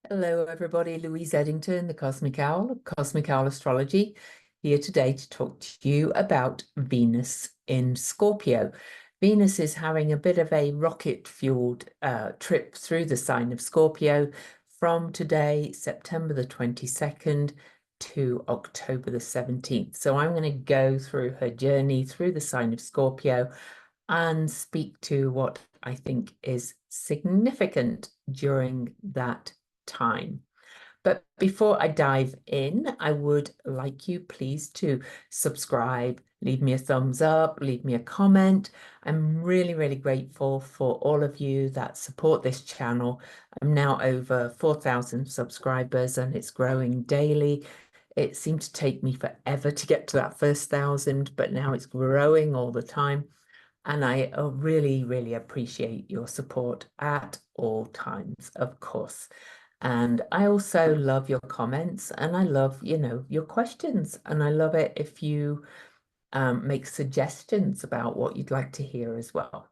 Hello, everybody. Louise Eddington, the Cosmic Owl, Cosmic Owl Astrology, here today to talk to you about Venus in Scorpio. Venus is having a bit of a rocket-fueled trip through the sign of Scorpio from today, September the 22nd, to October the 17th. So I'm going to go through her journey through the sign of Scorpio and speak to what I think is significant during that time. But before I dive in, I would like you please to subscribe, leave me a thumbs up, leave me a comment. I'm really, really grateful for all of you that support this channel. I'm now over 4,000 subscribers and it's growing daily. It seemed to take me forever to get to that first 1,000, but now it's growing all the time. And I really, really appreciate your support at all times, of course. And I also love your comments and I love, your questions. And I love it if you make suggestions about what you'd like to hear as well.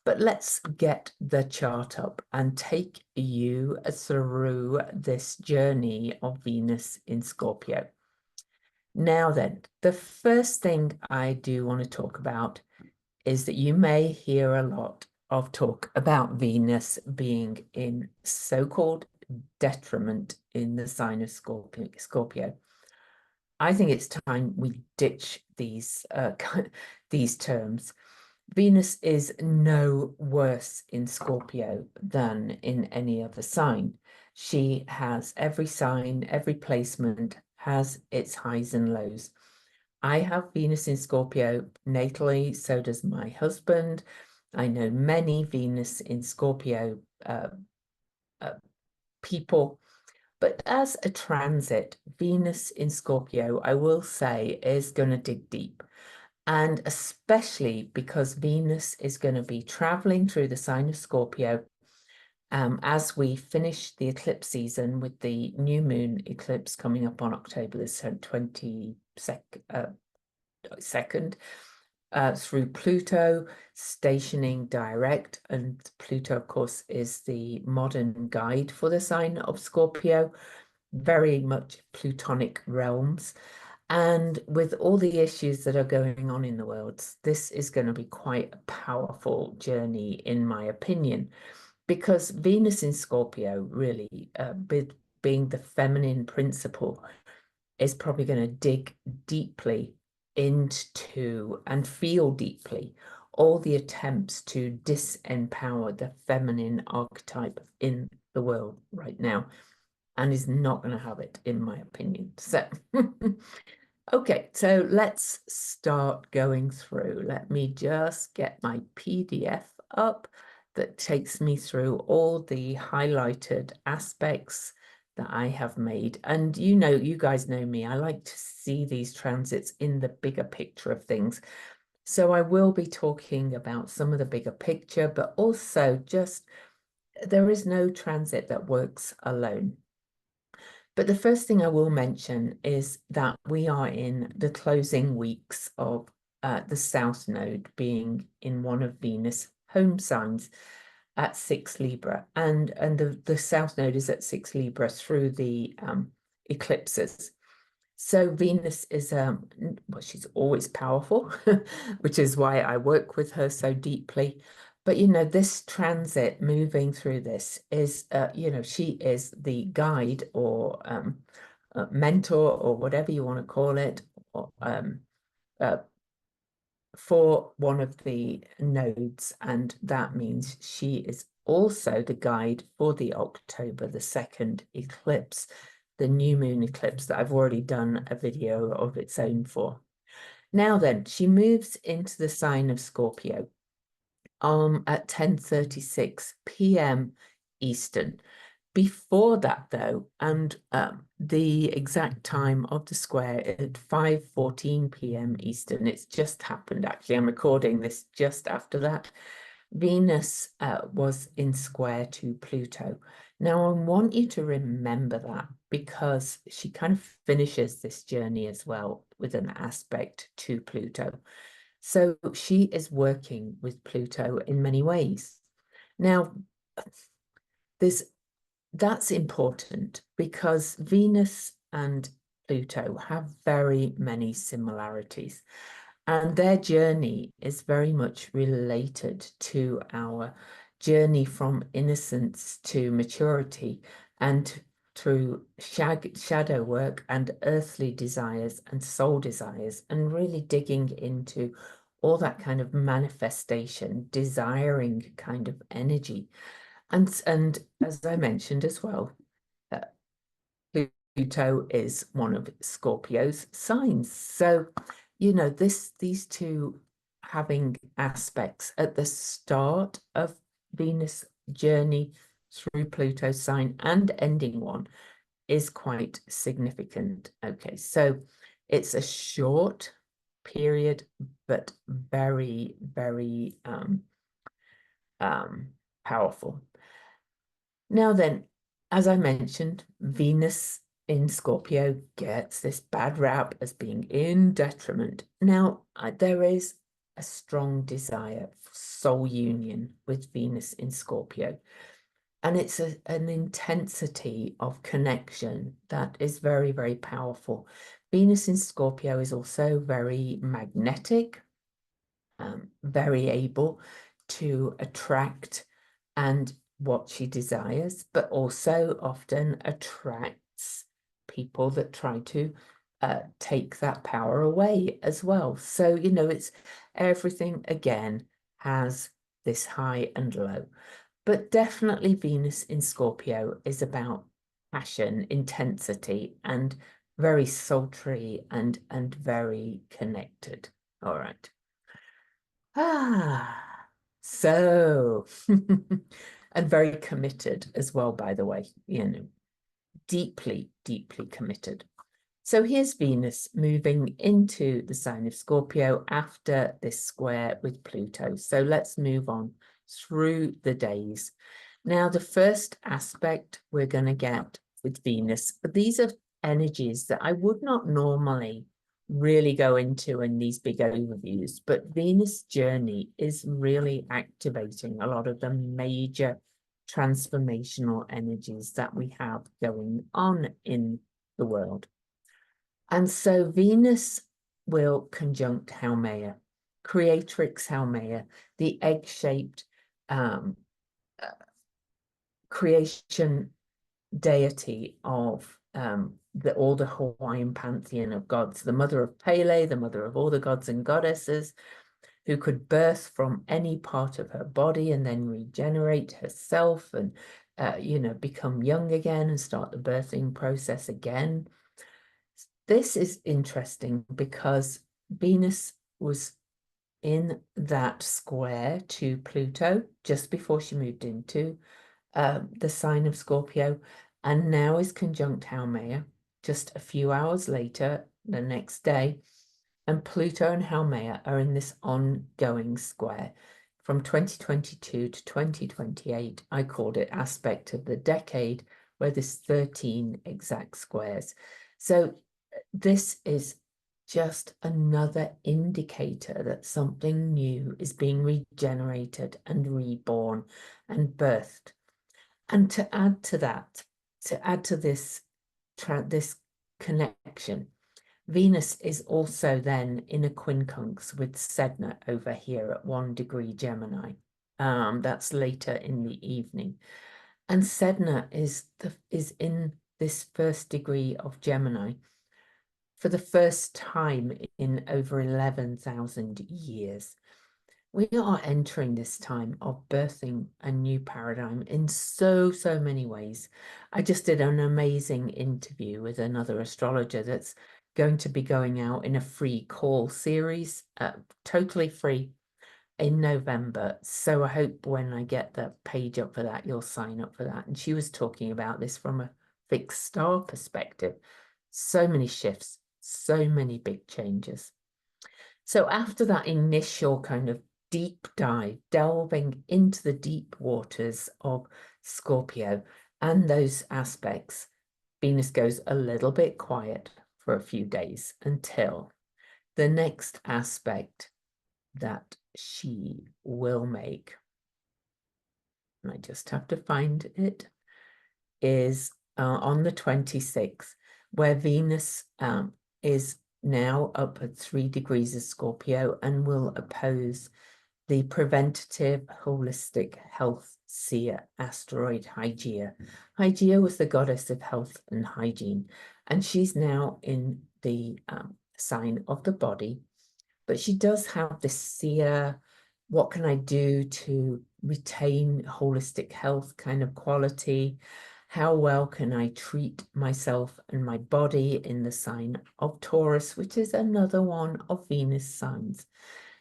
But let's get the chart up and take you through this journey of Venus in Scorpio. Now then, the first thing I do want to talk about is that you may hear a lot of talk about Venus being in so-called detriment in the sign of Scorpio. I think it's time we ditch these these terms. Venus is no worse in Scorpio than in any other sign. She has every sign, every placement has its highs and lows. I have Venus in Scorpio natally, so does my husband. I know many Venus in Scorpio people, but as a transit, Venus in Scorpio, I will say, is going to dig deep. And especially because Venus is going to be traveling through the sign of Scorpio as we finish the eclipse season with the new moon eclipse coming up on October the 22nd, through Pluto stationing direct. And Pluto, of course, is the modern guide for the sign of Scorpio, very much Plutonic realms. And with all the issues that are going on in the world, this is going to be quite a powerful journey, in my opinion, because Venus in Scorpio, really, being the feminine principle, is probably going to dig deeply into and feel deeply all the attempts to disempower the feminine archetype in the world right now, and is not going to have it, in my opinion. So, okay, so let's start going through. Let me just get my PDF up that takes me through all the highlighted aspects that I have made. And you guys know me, I like to see these transits in the bigger picture of things. So I will be talking about some of the bigger picture, but also just there is no transit that works alone. But the first thing I will mention is that we are in the closing weeks of the South Node being in one of Venus' home signs at 6 Libra. And the South Node is at 6 Libra through the eclipses. So Venus is, well, she's always powerful, which is why I work with her so deeply. But, this transit moving through this is, she is the guide or mentor or whatever you want to call it, or, for one of the nodes. And that means she is also the guide for the October the 2nd eclipse, the new moon eclipse that I've already done a video of its own for. Now then, she moves into the sign of Scorpio at 10:36 p.m. Eastern. Before that, though, and the exact time of the square at 5:14 p.m. Eastern, it's just happened, actually. I'm recording this just after that. Venus was in square to Pluto. Now, I want you to remember that because she kind of finishes this journey as well with an aspect to Pluto. So she is working with Pluto in many ways. Now, there's that's important because Venus and Pluto have very many similarities, and their journey is very much related to our journey from innocence to maturity and through shadow work and earthly desires and soul desires, and really digging into all that kind of manifestation, desiring kind of energy. And as I mentioned as well, uh, Pluto is one of Scorpio's signs. So, these two having aspects at the start of Venus' journey through Pluto's sign and ending one is quite significant. Okay, so it's a short period, but very, very powerful. Now then, as I mentioned, Venus in Scorpio gets this bad rap as being in detriment. Now, there is a strong desire for soul union with Venus in Scorpio. And it's an intensity of connection that is very, very powerful. Venus in Scorpio is also very magnetic, very able to attract and what she desires, but also often attracts people that try to take that power away as well. So, it's everything again has this high and low. But definitely Venus in Scorpio is about passion, intensity, and very sultry and very connected. All right. So and very committed as well, by the way, deeply, deeply committed. So here's Venus moving into the sign of Scorpio after this square with Pluto. So let's move on through the days. Now, the first aspect we're going to get with Venus, but these are energies that I would not normally really go into in these big overviews, but Venus' journey is really activating a lot of the major transformational energies that we have going on in the world. And so Venus will conjunct Haumea, creatrix Haumea, the egg-shaped creation deity of all the Hawaiian pantheon of gods, the mother of Pele, the mother of all the gods and goddesses, who could birth from any part of her body and then regenerate herself and, become young again and start the birthing process again. This is interesting because Venus was in that square to Pluto just before she moved into the sign of Scorpio, and now is conjunct Haumea just a few hours later, the next day. And Pluto and Haumea are in this ongoing square from 2022 to 2028. I called it aspect of the decade, where there's 13 exact squares. So this is just another indicator that something new is being regenerated and reborn and birthed. And to add to that, to add to this connection, Venus is also then in a quincunx with Sedna over here at 1 degree Gemini. That's later in the evening. And Sedna is in this first degree of Gemini for the first time in over 11,000 years. We are entering this time of birthing a new paradigm in so many ways. I just did an amazing interview with another astrologer that's going to be going out in a free call series, totally free, in November. So I hope when I get the page up for that, you'll sign up for that. And she was talking about this from a fixed star perspective. So many shifts, so many big changes. So after that initial kind of deep dive, delving into the deep waters of Scorpio and those aspects, Venus goes a little bit quiet for a few days until the next aspect that she will make. And I just have to find it, is on the 26th, where Venus is now up at 3 degrees of Scorpio and will oppose the preventative holistic health seer asteroid Hygeia. Hygeia was the goddess of health and hygiene, and she's now in the sign of the body, but she does have this seer, what can I do to retain holistic health kind of quality? How well can I treat myself and my body in the sign of Taurus, which is another one of Venus signs.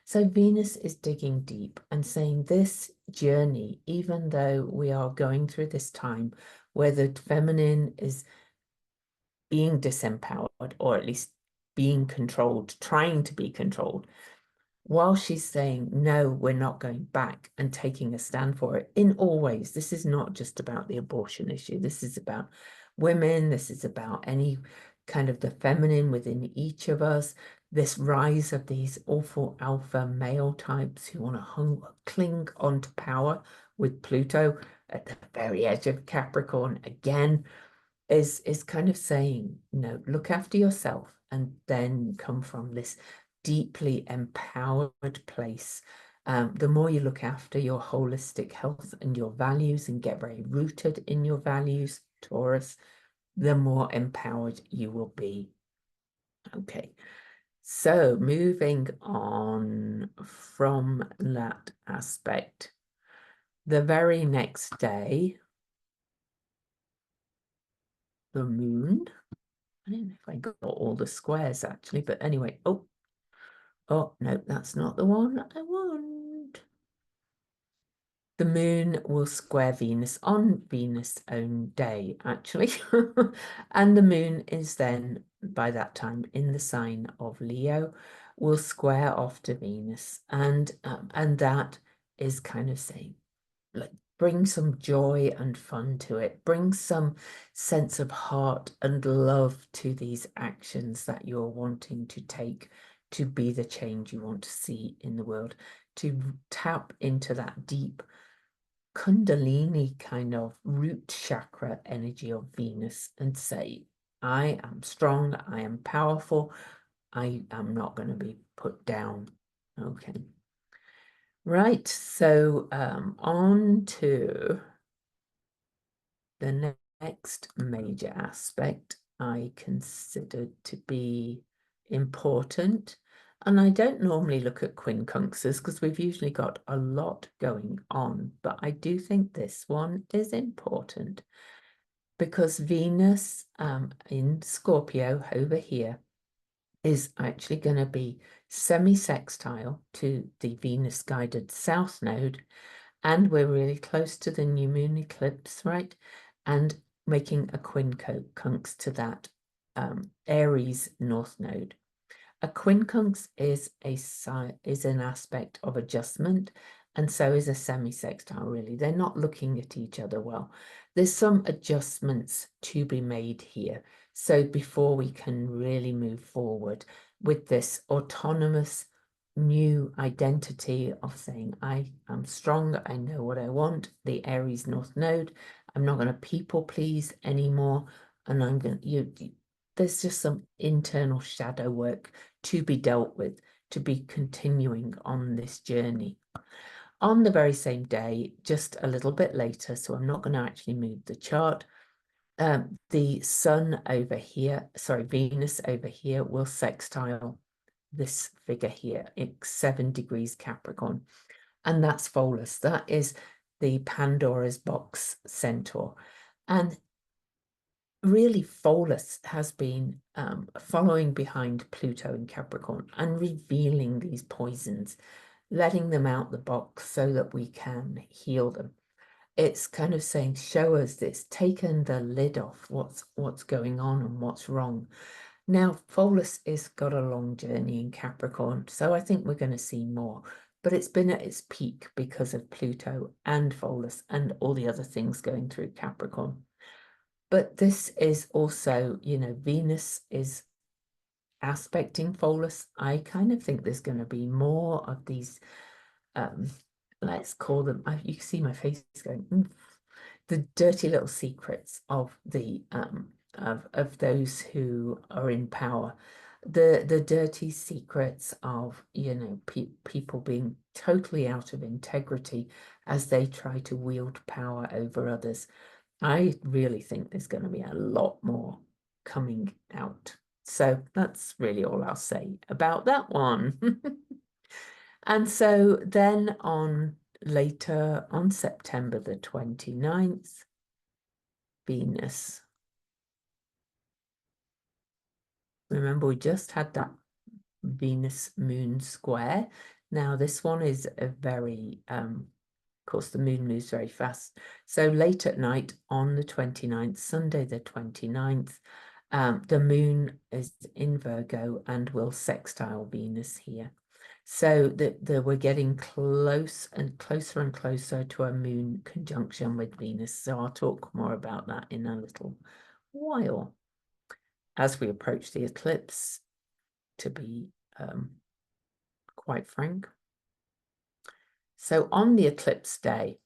So Venus is digging deep and saying this journey, even though we are going through this time where the feminine is being disempowered, or at least being controlled, trying to be controlled, while she's saying, no, we're not going back, and taking a stand for it in all ways. This is not just about the abortion issue. This is about women. This is about any kind of the feminine within each of us. This rise of these awful alpha male types who want to cling on to power, with Pluto at the very edge of Capricorn again, is kind of saying, look after yourself, and then come from this deeply empowered place. The more you look after your holistic health and your values and get very rooted in your values, Taurus, the more empowered you will be. Okay, so moving on from that aspect, the very next day, the moon, I don't know if I got all the squares actually, but anyway, oh no, that's not the one I want. The moon will square Venus on Venus' own day, actually. And the moon is then, by that time, in the sign of Leo, will square off to Venus. And that is kind of saying, like, bring some joy and fun to it. Bring some sense of heart and love to these actions that you're wanting to take to be the change you want to see in the world, to tap into that deep Kundalini kind of root chakra energy of Venus and say, I am strong, I am powerful, I am not going to be put down. Okay. Right, so on to the next major aspect I considered to be important. And I don't normally look at quincunxes because we've usually got a lot going on, but I do think this one is important because Venus in Scorpio over here is actually going to be semi-sextile to the Venus guided south node, and we're really close to the new moon eclipse, right? And making a quincunx to that Aries north node. A quincunx is an aspect of adjustment, and so is a semi-sextile, really. They're not looking at each other well. There's some adjustments to be made here. So before we can really move forward with this autonomous new identity of saying, I am strong, I know what I want, the Aries North Node, I'm not going to people please anymore, and I'm going to, there's just some internal shadow work to be dealt with, to be continuing on this journey. On the very same day, just a little bit later, so I'm not going to actually move the chart, the sun over here, sorry, Venus over here will sextile this figure here, it's 7 degrees Capricorn, and that's Pholus. That is the Pandora's box centaur. And really, Pholus has been following behind Pluto in Capricorn and revealing these poisons, letting them out the box so that we can heal them. It's kind of saying, show us this, taken the lid off what's going on and what's wrong. Now, Pholus has got a long journey in Capricorn, so I think we're going to see more. But it's been at its peak because of Pluto and Pholus and all the other things going through Capricorn. But this is also, Venus is aspecting Pholus. I kind of think there's going to be more of these, let's call them, you can see my face going, the dirty little secrets of the of those who are in power, the dirty secrets of, you know, people being totally out of integrity as they try to wield power over others. I really think there's going to be a lot more coming out. So that's really all I'll say about that one. And so then later on September the 29th, Venus. Remember, we just had that Venus moon square. Now this one is a very, of course, the moon moves very fast. So late at night on the 29th, Sunday the 29th, the moon is in Virgo and will sextile Venus here. So that we're getting close and closer and closer to a moon conjunction with Venus. So I'll talk more about that in a little while as we approach the eclipse, to be quite frank. So on the eclipse day,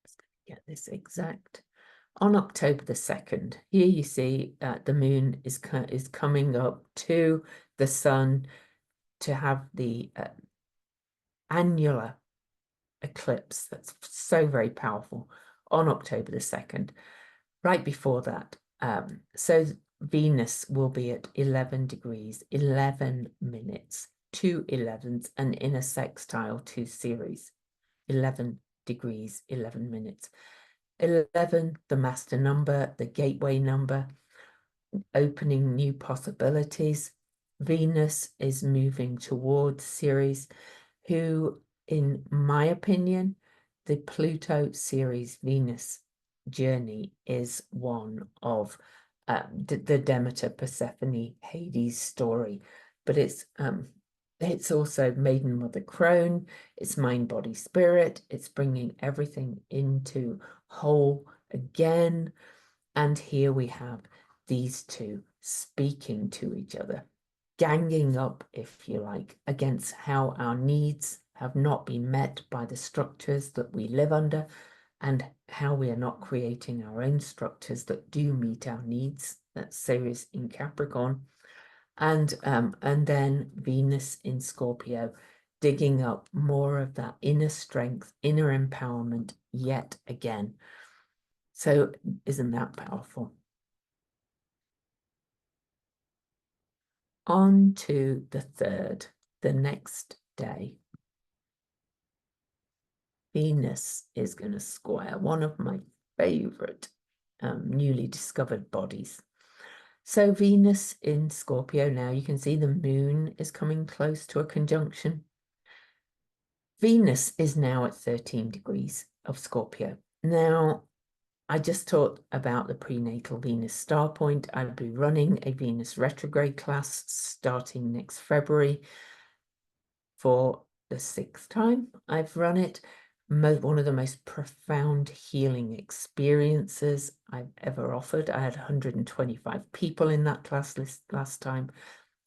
let's get this exact. On October the 2nd, here you see the moon is coming up to the sun to have the annular eclipse that's so very powerful on October the 2nd. Right before that, so Venus will be at 11 degrees, 11 minutes, 2 11s, and in a sextile to Ceres, 11 degrees, 11 minutes. 11, the master number, the gateway number, opening new possibilities. Venus is moving towards Ceres, who, in my opinion, the Pluto Ceres Venus journey is one of the Demeter, Persephone, Hades story, but it's also Maiden Mother Crone, it's mind, body, spirit, it's bringing everything into whole again. And here we have these two speaking to each other, ganging up, if you like, against how our needs have not been met by the structures that we live under, and how we are not creating our own structures that do meet our needs. That's Ceres in Capricorn. And then Venus in Scorpio, digging up more of that inner strength, inner empowerment yet again. So isn't that powerful? On to the 3rd, the next day. Venus is going to square one of my favorite newly discovered bodies. So Venus in Scorpio now, you can see the moon is coming close to a conjunction. Venus is now at 13 degrees of Scorpio. Now, I just talked about the prenatal Venus star point. I'll be running a Venus retrograde class starting next February for the 6th time I've run it. One of the most profound healing experiences I've ever offered. I had 125 people in that class last time.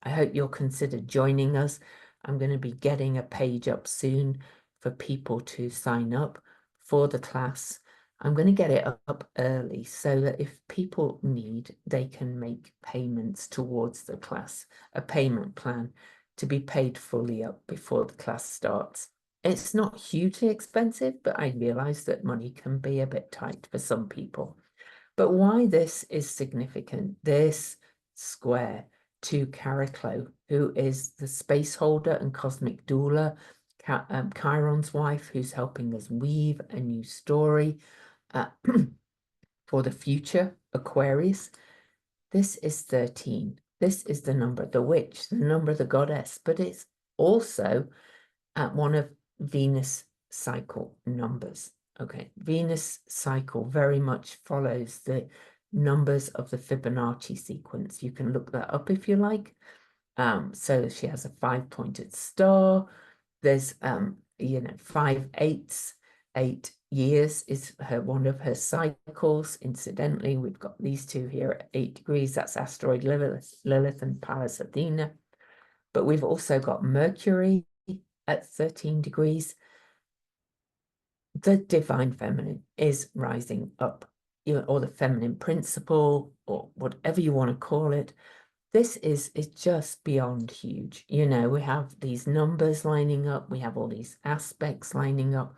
I hope you'll consider joining us. I'm going to be getting a page up soon for people to sign up for the class. I'm going to get it up early so that if people need, they can make payments towards the class, a payment plan to be paid fully up before the class starts. It's not hugely expensive, but I realize that money can be a bit tight for some people. But why this is significant, this square to Chariklo, who is the space holder and cosmic doula, Chiron's wife, who's helping us weave a new story for the future, Aquarius. This is 13. This is the number of the witch, the number of the goddess, but it's also one of Venus cycle numbers. Okay, Venus cycle very much follows the numbers of the Fibonacci sequence. You can look that up if you like. So she has a 5-pointed star. There's 5 8s, 8 years is one of her cycles. Incidentally, we've got these two here at 8 degrees. That's asteroid Lilith and Pallas Athena. But we've also got Mercury at 13 degrees, the divine feminine is rising up, or the feminine principle, or whatever you want to call it. This is just beyond huge. We have these numbers lining up, we have all these aspects lining up.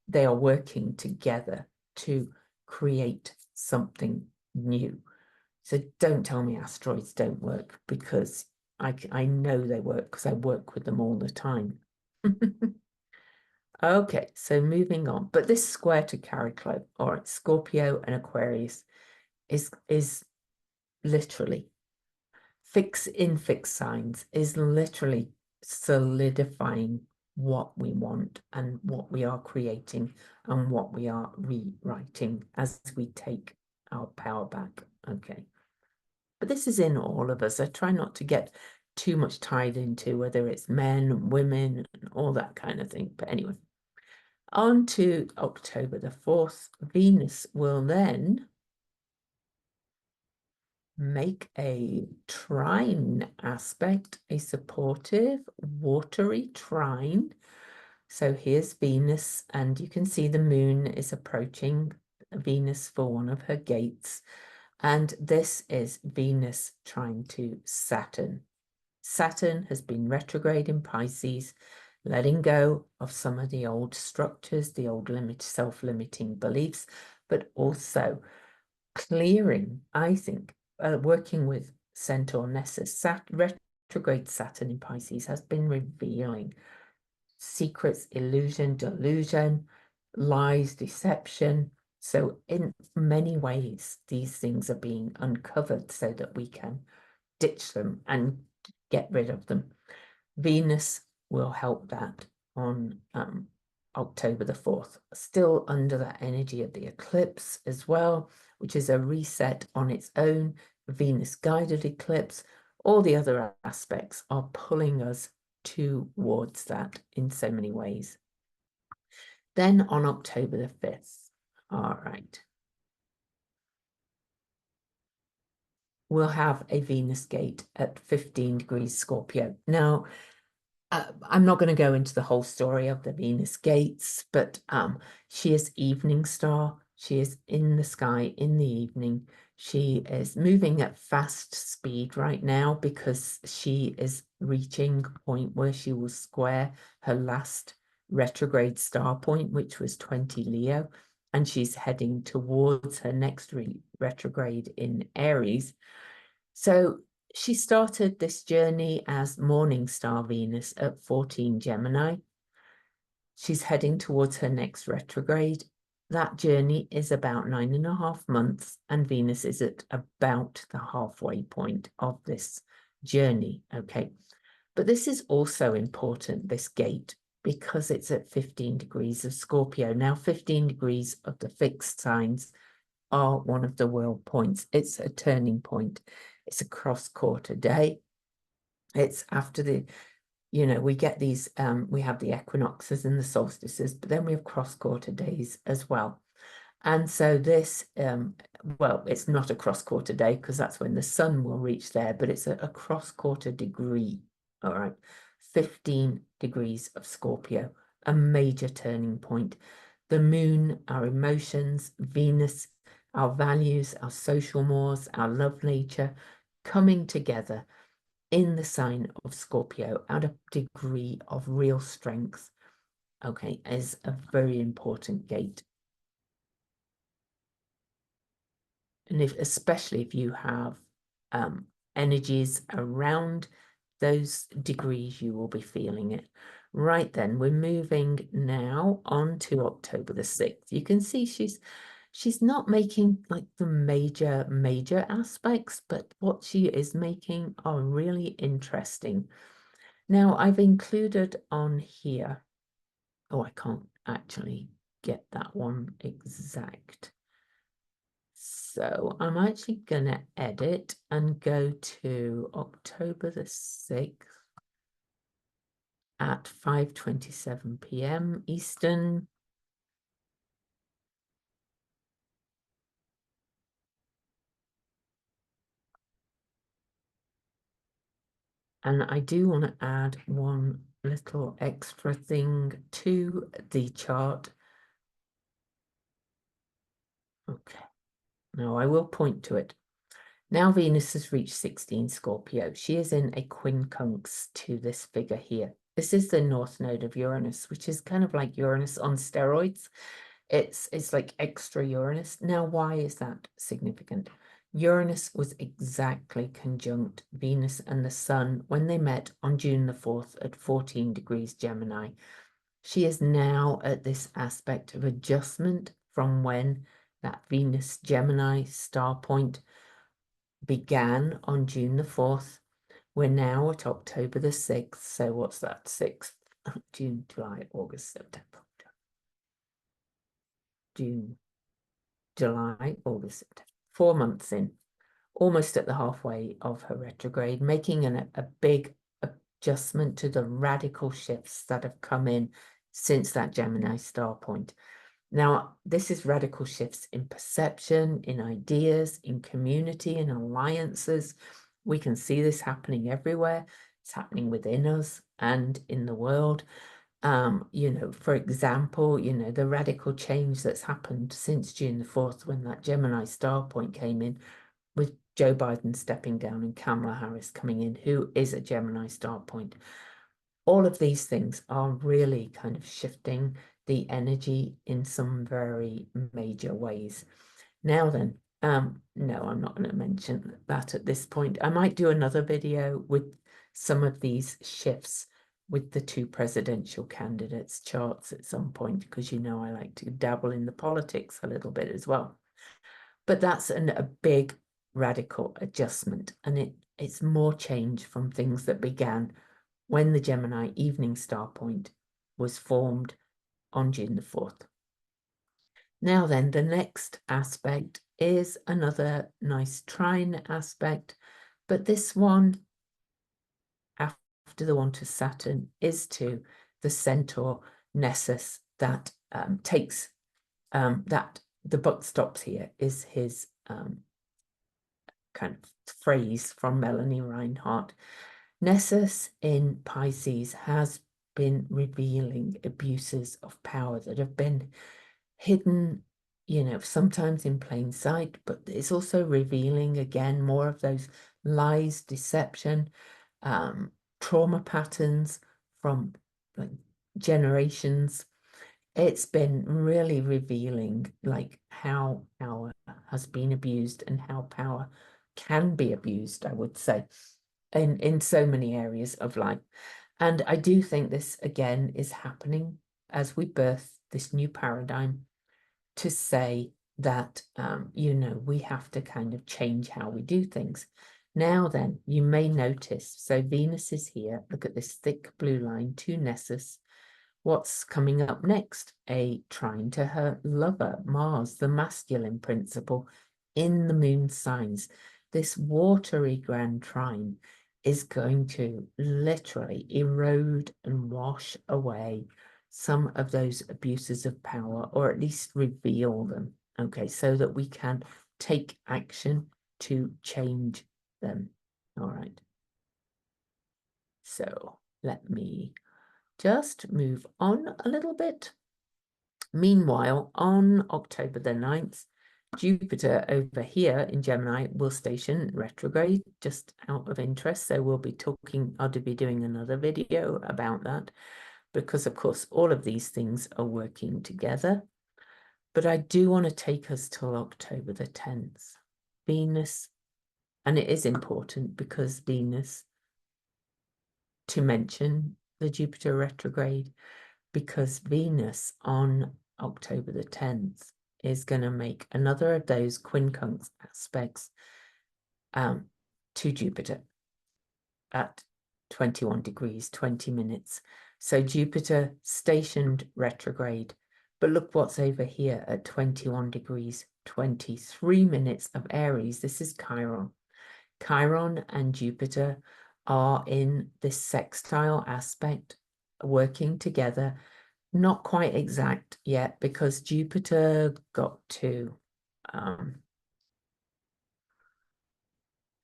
They are working together to create something new. So don't tell me asteroids don't work, because I know they work, because I work with them all the time. Okay, so moving on. But this square to Chariclo, or Scorpio and Aquarius, is literally fixed signs, is literally solidifying what we want and what we are creating and what we are rewriting as we take our power back. Okay. But this is in all of us. I try not to get too much tied into whether it's men and women and all that kind of thing. But anyway, on to October the 4th, Venus will then make a trine aspect, a supportive, watery trine. So here's Venus, and you can see the moon is approaching Venus for one of her gates. And this is Venus trine to Saturn. Saturn has been retrograde in Pisces, letting go of some of the old structures, the old self-limiting beliefs, but also clearing, I think, working with Centaur Nessus. Retrograde Saturn in Pisces has been revealing secrets, illusion, delusion, lies, deception. So in many ways, these things are being uncovered so that we can ditch them and get rid of them. Venus will help that on October the 4th, still under that energy of the eclipse as well, which is a reset on its own, Venus guided eclipse. All the other aspects are pulling us towards that in so many ways. Then on October the 5th, all right, we'll have a Venus gate at 15 degrees Scorpio. Now, I'm not going to go into the whole story of the Venus gates, but she is evening star. She is in the sky in the evening. She is moving at fast speed right now because she is reaching a point where she will square her last retrograde star point, which was 20 Leo, and she's heading towards her next retrograde in Aries. So she started this journey as morning star Venus at 14 Gemini. She's heading towards her next retrograde. That journey is about 9.5 months, and Venus is at about the halfway point of this journey. Okay. But this is also important, this gate, because it's at 15 degrees of Scorpio. Now, 15 degrees of the fixed signs are one of the world points. It's a turning point. It's a cross-quarter day. It's after we get these, we have the equinoxes and the solstices, but then we have cross-quarter days as well. And so this, well, it's not a cross-quarter day because that's when the sun will reach there, but it's a cross-quarter degree, all right? 15 degrees of Scorpio, a major turning point. The moon, our emotions, Venus, our values, our social mores, our love nature, coming together in the sign of Scorpio at a degree of real strength, okay, is a very important gate. And especially if you have energies around those degrees, you will be feeling it. Right then, we're moving now on to October the 6th. You can see she's not making like the major aspects, but what she is making are really interesting. Now, I've included on here, oh, I can't actually get that one exact. So I'm actually going to edit and go to October the 6th at 5:27 p.m. Eastern. And I do want to add one little extra thing to the chart. Okay, now I will point to it. Now Venus has reached 16 Scorpio. She is in a quincunx to this figure here. This is the north node of Uranus, which is kind of like Uranus on steroids. It's like extra Uranus. Now, why is that significant? Uranus was exactly conjunct Venus and the Sun when they met on June the 4th at 14 degrees Gemini. She is now at this aspect of adjustment from when that Venus Gemini star point began on June the 4th. We're now at October the 6th. So what's that? 6th, June, July, August, September. June, July, August, September. 4 months in, almost at the halfway of her retrograde, making a big adjustment to the radical shifts that have come in since that Gemini star point. Now, this is radical shifts in perception, in ideas, in community, in alliances. We can see this happening everywhere. It's happening within us and in the world. You know, for example, you know, the radical change that's happened since June the 4th when that Gemini star point came in with Joe Biden stepping down and Kamala Harris coming in, who is a Gemini star point. All of these things are really kind of shifting the energy in some very major ways. Now then, no, I'm not going to mention that at this point. I might do another video with some of these shifts with the two presidential candidates' charts at some point, because you know I like to dabble in the politics a little bit as well. But that's a big radical adjustment, and it's more change from things that began when the Gemini evening star point was formed on June the 4th. Now then, the next aspect is another nice trine aspect, but this one, after the one to Saturn, is to the Centaur Nessus that takes, that the buck stops here is his kind of phrase from Melanie Reinhardt. Nessus in Pisces has been revealing abuses of power that have been hidden, you know, sometimes in plain sight, but it's also revealing again more of those lies, deception, trauma patterns from like generations. It's been really revealing like how power has been abused and how power can be abused, I would say, in so many areas of life. And I do think this again is happening as we birth this new paradigm to say that, you know, we have to kind of change how we do things. Now then, you may notice, so Venus is here. Look at this thick blue line to Nessus. What's coming up next? A trine to her lover, Mars, the masculine principle in the moon signs. This watery grand trine is going to literally erode and wash away some of those abuses of power, or at least reveal them, okay, so that we can take action to change them. All right. So let me just move on a little bit. Meanwhile, on October the 9th, Jupiter over here in Gemini will station retrograde, just out of interest. So we'll be talking, I'll be doing another video about that, because of course, all of these things are working together. But I do want to take us till October the 10th. Venus, and it is important because Venus, to mention the Jupiter retrograde, because Venus on October the 10th is going to make another of those quincunx aspects to Jupiter at 21 degrees, 20 minutes. So Jupiter stationed retrograde, but look what's over here at 21 degrees, 23 minutes of Aries. This is Chiron. Chiron and Jupiter are in this sextile aspect, working together. Not quite exact yet because Jupiter got to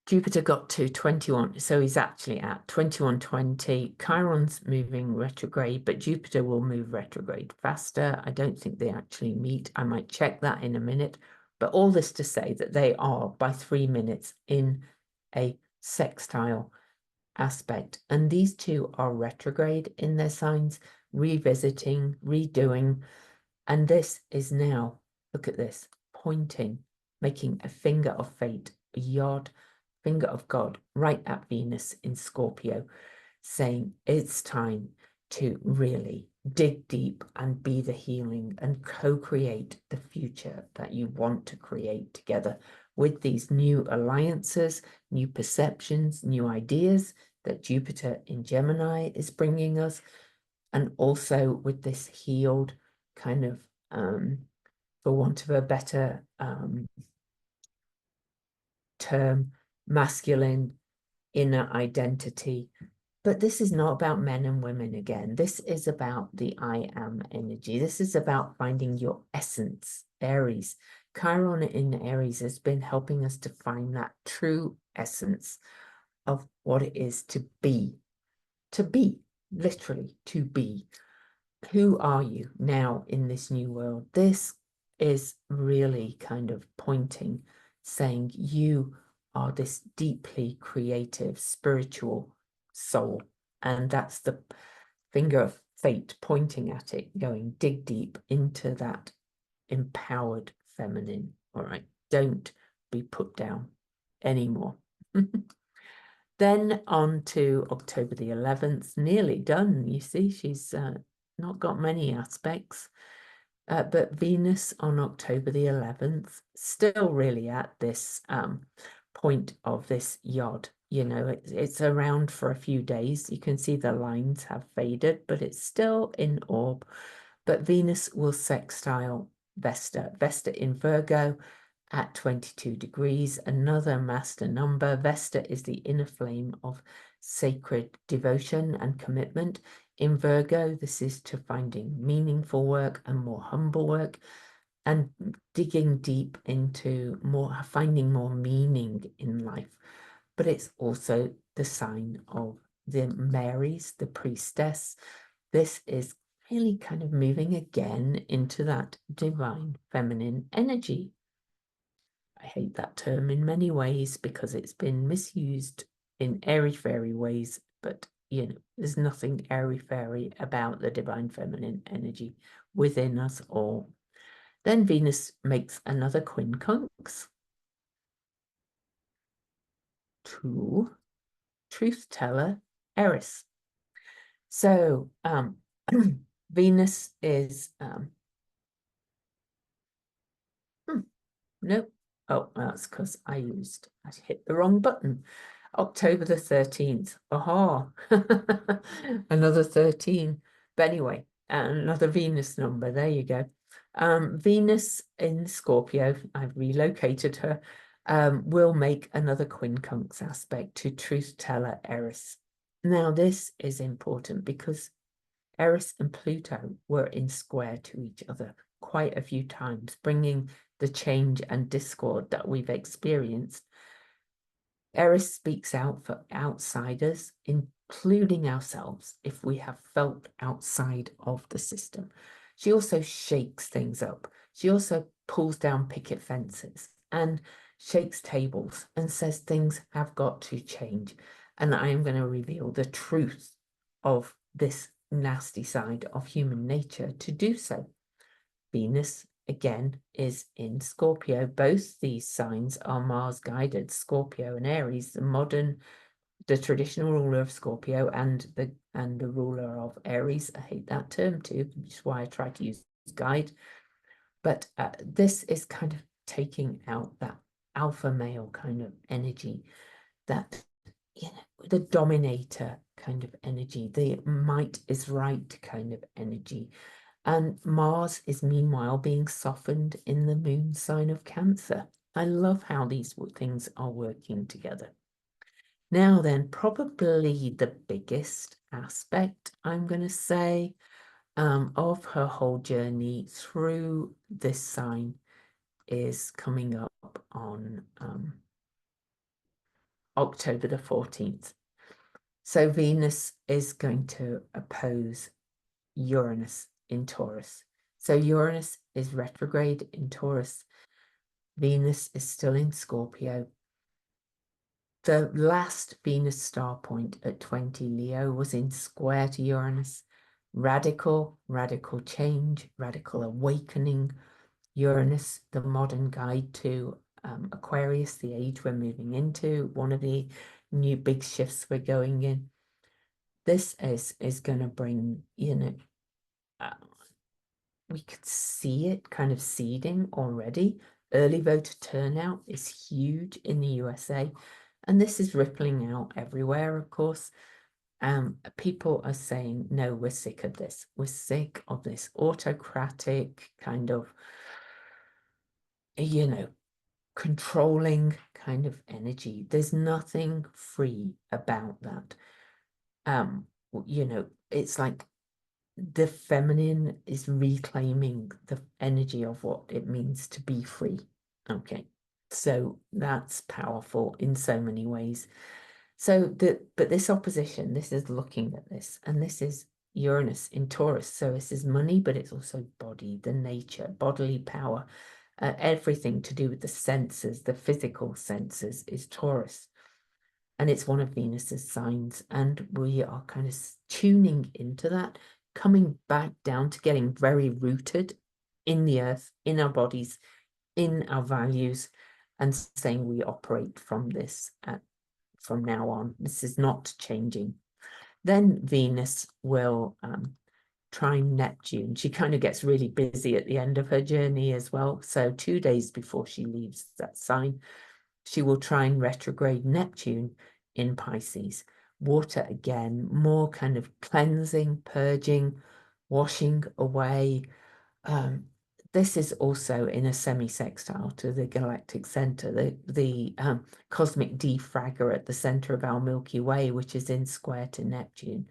Jupiter got to 21, so he's actually at 2120. Chiron's moving retrograde, but Jupiter will move retrograde faster. I don't think they actually meet. I might check that in a minute. But all this to say that they are by 3 minutes in a sextile aspect. And these two are retrograde in their signs, revisiting, redoing. And this is now, look at this, pointing, making a finger of fate, a yod, finger of God, right at Venus in Scorpio, saying it's time to really dig deep and be the healing and co-create the future that you want to create together with these new alliances, new perceptions, new ideas that Jupiter in Gemini is bringing us, and also with this healed kind of, for want of a better term, masculine inner identity. But this is not about men and women again. This is about the I am energy. This is about finding your essence, Aries. Chiron in Aries has been helping us to find that true essence of what it is to be, literally to be. Who are you now in this new world? This is really kind of pointing, saying you are this deeply creative, spiritual soul. And that's the finger of fate pointing at it, going dig deep into that empowered feminine. All right, don't be put down anymore. Then on to October the 11th, nearly done. You see, she's not got many aspects. But Venus on October the 11th, still really at this point of this yod. You know, it's around for a few days. You can see the lines have faded, but it's still in orb. But Venus will sextile Vesta. Vesta in Virgo at 22 degrees, another master number. Vesta is the inner flame of sacred devotion and commitment. In Virgo, this is to finding meaningful work and more humble work, and digging deep into more, finding more meaning in life. But it's also the sign of the Marys, the priestess. This is really kind of moving again into that divine feminine energy. I hate that term in many ways because it's been misused in airy-fairy ways, but you know, there's nothing airy-fairy about the divine feminine energy within us all. Then Venus makes another quincunx to truth teller Eris. So Venus is nope. Oh, that's because I hit the wrong button. October the 13th. Aha. Another 13. But anyway, another Venus number. There you go. Venus in Scorpio, I've relocated her, will make another quincunx aspect to truth teller Eris. Now, this is important because Eris and Pluto were in square to each other quite a few times, bringing the change and discord that we've experienced. Eris speaks out for outsiders, including ourselves, if we have felt outside of the system. She also shakes things up. She also pulls down picket fences and shakes tables and says things have got to change. And I am going to reveal the truth of this nasty side of human nature to do so. Venus, again, is in Scorpio. Both these signs are Mars-guided, Scorpio and Aries, the traditional ruler of Scorpio and the ruler of Aries. I hate that term too, which is why I try to use guide. But this is kind of taking out that alpha male kind of energy, that, you know, the dominator kind of energy, the might is right kind of energy. And Mars is meanwhile being softened in the moon sign of Cancer. I love how these things are working together. Now then, probably the biggest aspect, I'm going to say, of her whole journey through this sign is coming up on October the 14th. So Venus is going to oppose Uranus in Taurus. So Uranus is retrograde in Taurus. Venus is still in Scorpio. The last Venus star point at 20 Leo was in square to Uranus. Radical change, radical awakening. Uranus, the modern guide to Aquarius, the age we're moving into, one of the new big shifts we're going in. This is going to bring, we could see it kind of seeding already. Early voter turnout is huge in the USA, and this is rippling out everywhere, of course. People are saying, no, we're sick of this. We're sick of this autocratic kind of, controlling kind of energy. There's nothing free about that. It's like the feminine is reclaiming the energy of what it means to be free. Okay, so that's powerful in so many ways. But this opposition, this is looking at this, and this is Uranus in Taurus. So this is money, but it's also body, the nature, bodily power, everything to do with the senses, the physical senses is Taurus. And it's one of Venus's signs. And we are kind of tuning into that, coming back down to getting very rooted in the earth, in our bodies, in our values, and saying we operate from this from now on. This is not changing. Then Venus will trine Neptune. She kind of gets really busy at the end of her journey as well. So 2 days before she leaves that sign, she will trine retrograde Neptune in Pisces. Water again, more kind of cleansing, purging, washing away. This is also in a semi-sextile to the galactic center, the cosmic defragger at the center of our Milky Way, which is in square to Neptune.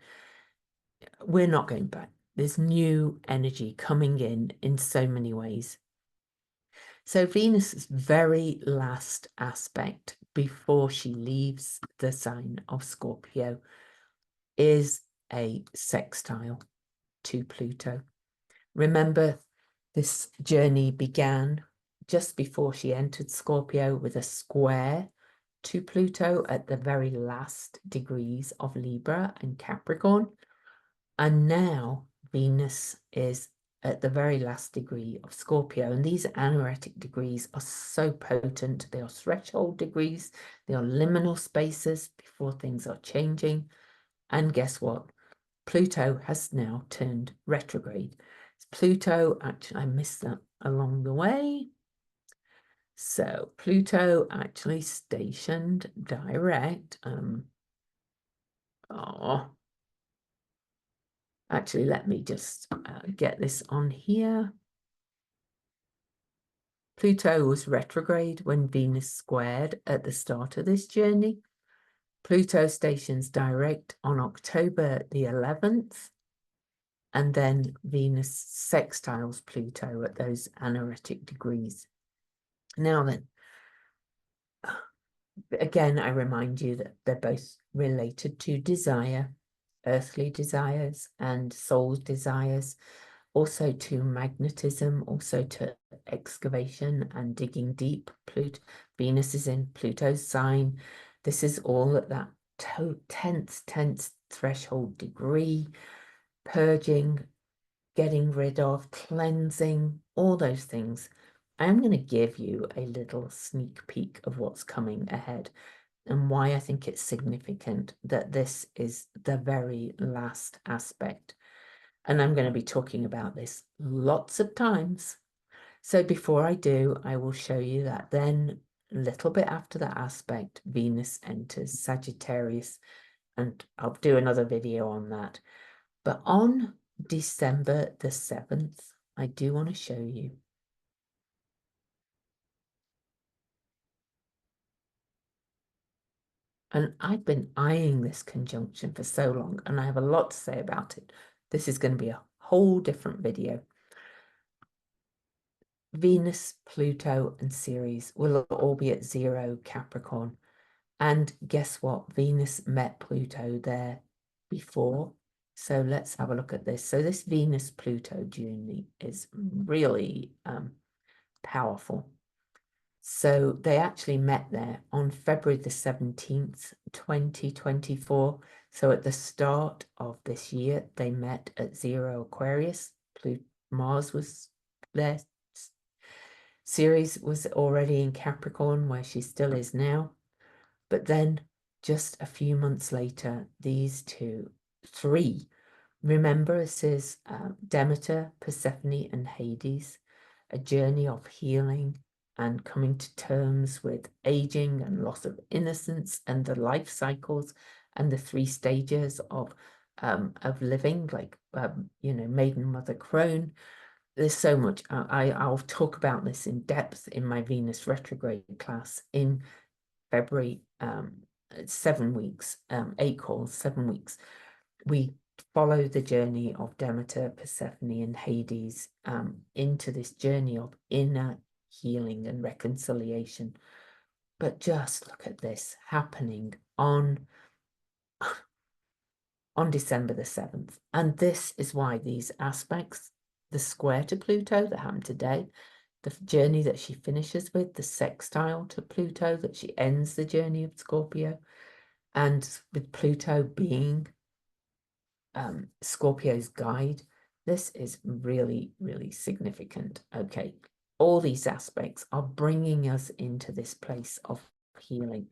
We're not going back. There's new energy coming in so many ways. So Venus's very last aspect before she leaves the sign of Scorpio is a sextile to Pluto. Remember, this journey began just before she entered Scorpio with a square to Pluto at the very last degrees of Libra and Capricorn. And now Venus is at the very last degree of Scorpio. And these anaretic degrees are so potent. They are threshold degrees. They are liminal spaces before things are changing. And guess what? Pluto has now turned retrograde. Pluto, actually, I missed that along the way. So Pluto actually stationed direct. Actually, let me just get this on here. Pluto was retrograde when Venus squared at the start of this journey. Pluto stations direct on October the 11th. And then Venus sextiles Pluto at those anaretic degrees. Now then, again, I remind you that they're both related to desire, earthly desires and soul's desires, also to magnetism, also to excavation and digging deep. Venus is in Pluto's sign. This is all at that tense threshold degree, purging, getting rid of, cleansing, all those things. I'm going to give you a little sneak peek of what's coming ahead and why I think it's significant that this is the very last aspect. And I'm going to be talking about this lots of times. So before I do, I will show you that then a little bit after that aspect, Venus enters Sagittarius, and I'll do another video on that. But on December the 7th, I do want to show you. And I've been eyeing this conjunction for so long, and I have a lot to say about it. This is going to be a whole different video. Venus, Pluto, and Ceres will all be at 0 Capricorn. And guess what? Venus met Pluto there before. So let's have a look at this. So this Venus-Pluto journey is really powerful. So they actually met there on February the 17th, 2024. So at the start of this year, they met at 0 Aquarius. Mars was there. Ceres was already in Capricorn, where she still is now. But then just a few months later, these three, remember this is Demeter, Persephone, and Hades, a journey of healing and coming to terms with aging and loss of innocence and the life cycles and the 3 stages of living, like maiden, mother, crone. There's so much. I'll talk about this in depth in my Venus retrograde class in February. 7 weeks, 8 calls, 7 weeks. We follow the journey of Demeter, Persephone, and Hades into this journey of inner healing and reconciliation. But just look at this happening on December the 7th. And this is why these aspects, the square to Pluto that happened today, the journey that she finishes with, the sextile to Pluto that she ends the journey of Scorpio, and with Pluto being Scorpio's guide, this is really, really significant. Okay, all these aspects are bringing us into this place of healing.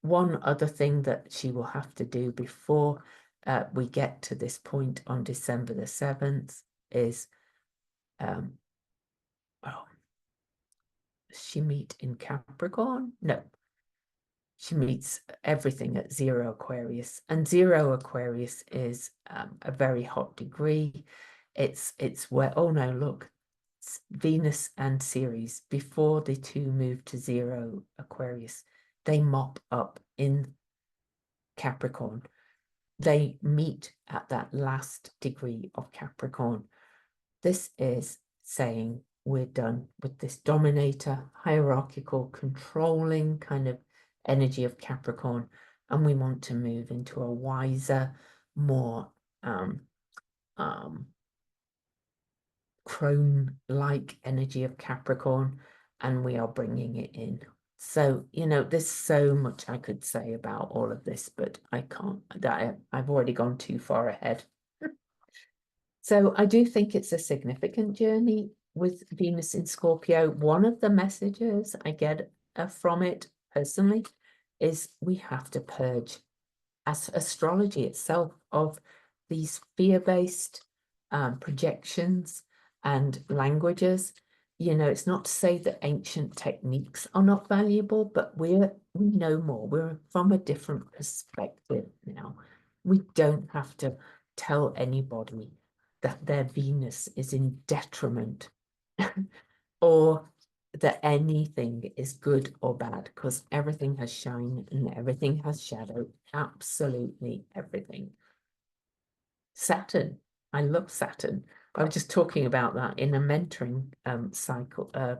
One other thing that she will have to do before we get to this point on December the 7th is she meet in Capricorn? No, she meets everything at 0 Aquarius, and 0 Aquarius is a very hot degree. It's where, oh no, look, it's Venus and Ceres, before the two move to 0 Aquarius, they mop up in Capricorn. They meet at that last degree of Capricorn. This is saying we're done with this dominator, hierarchical, controlling kind of energy of Capricorn, and we want to move into a wiser, more crone-like energy of Capricorn, and we are bringing it in. So, there's so much I could say about all of this, but I can't. I've already gone too far ahead. So I do think it's a significant journey with Venus in Scorpio. One of the messages I get from it personally is we have to purge, as astrology itself, of these fear-based projections and languages. It's not to say that ancient techniques are not valuable, but we know more. We're from a different perspective now. We don't have to tell anybody that their Venus is in detriment or that anything is good or bad, because everything has shine and everything has shadow, absolutely everything. Saturn, I love Saturn. I was just talking about that in a mentoring cycle, a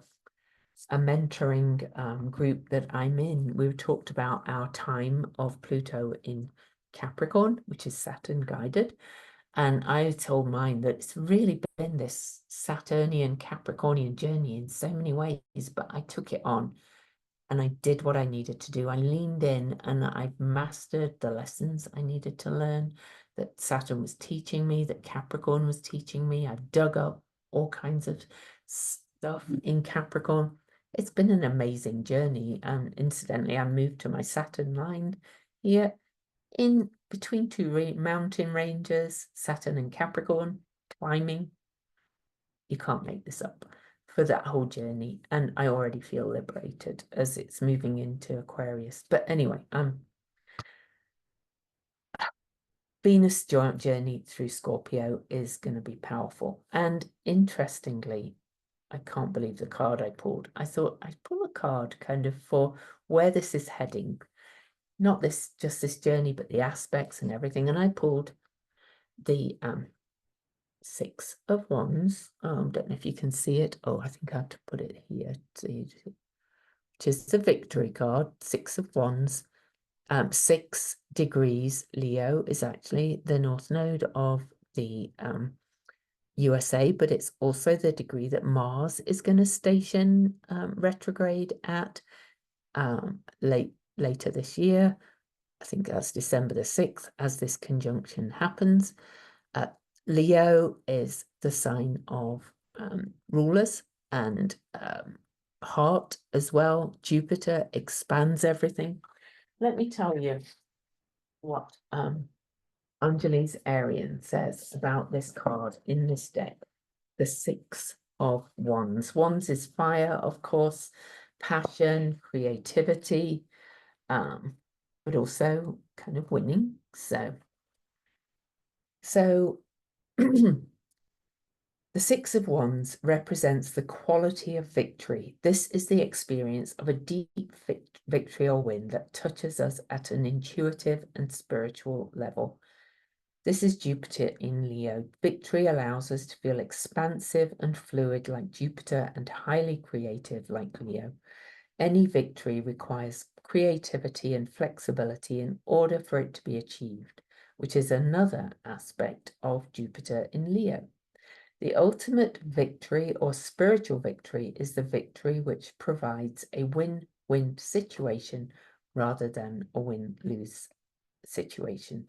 mentoring group that I'm in. We talked about our time of Pluto in Capricorn, which is Saturn guided. And I told mine that it's really been this Saturnian Capricornian journey in so many ways, but I took it on and I did what I needed to do. I leaned in and I've mastered the lessons I needed to learn, that Saturn was teaching me, that Capricorn was teaching me. I've dug up all kinds of stuff in Capricorn. It's been an amazing journey. And incidentally, I moved to my Saturn line here in between two mountain ranges, Saturn and Capricorn, climbing. You can't make this up, for that whole journey. And I already feel liberated as it's moving into Aquarius. But anyway, Venus journey through Scorpio is going to be powerful. And interestingly, I can't believe the card I pulled. I thought I'd pull a card kind of for where this is heading. Not just this journey, but the aspects and everything. And I pulled the 6 of Wands. Don't know if you can see it. Oh, I think I have to put it here, which is the victory card, 6 of Wands, 6 degrees Leo is actually the north node of the USA, but it's also the degree that Mars is going to station retrograde at later this year. I think that's December the 6th as this conjunction happens. Leo is the sign of rulers and heart as well. Jupiter expands everything. Let me tell you what Anjali's Arian says about this card in this deck. The 6 of Wands. Wands is fire, of course, passion, creativity, but also kind of winning. So the 6 of Wands represents the quality of victory. This is the experience of a deep victory or win that touches us at an intuitive and spiritual level. This is Jupiter in Leo. Victory allows us to feel expansive and fluid like Jupiter and highly creative like Leo. Any victory requires creativity and flexibility in order for it to be achieved, which is another aspect of Jupiter in Leo. The ultimate victory or spiritual victory is the victory which provides a win-win situation rather than a win-lose situation.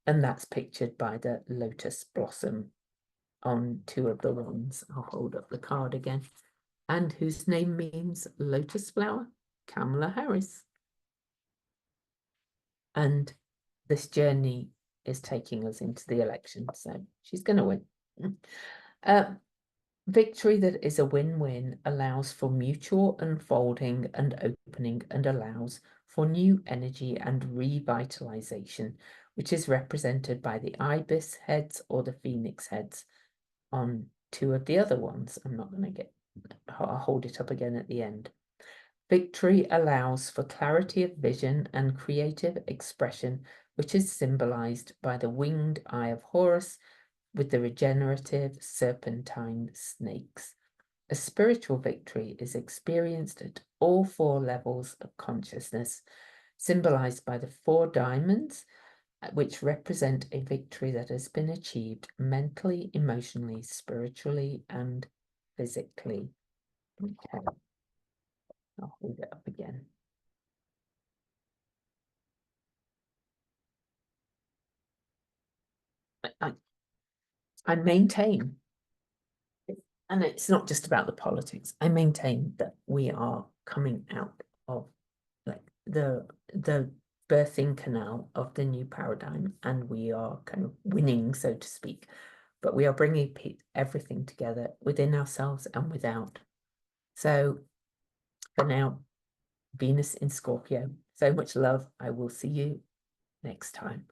And that's pictured by the lotus blossom on 2 of the wands. I'll hold up the card again. And whose name means lotus flower? Kamala Harris. And this journey is taking us into the election, so she's going to win. Victory that is a win-win allows for mutual unfolding and opening and allows for new energy and revitalization, which is represented by the ibis heads or the phoenix heads on 2 of the other ones. I'm not going to I'll hold it up again at the end. Victory allows for clarity of vision and creative expression, which is symbolized by the winged eye of Horus with the regenerative serpentine snakes. A spiritual victory is experienced at all 4 levels of consciousness, symbolized by the 4 diamonds, which represent a victory that has been achieved mentally, emotionally, spiritually, and physically. Okay, I'll hold it up again. I maintain, and it's not just about the politics, I maintain that we are coming out of like the birthing canal of the new paradigm, and we are kind of winning, so to speak, but we are bringing everything together within ourselves and without. So for now, Venus in Scorpio, so much love. I will see you next time.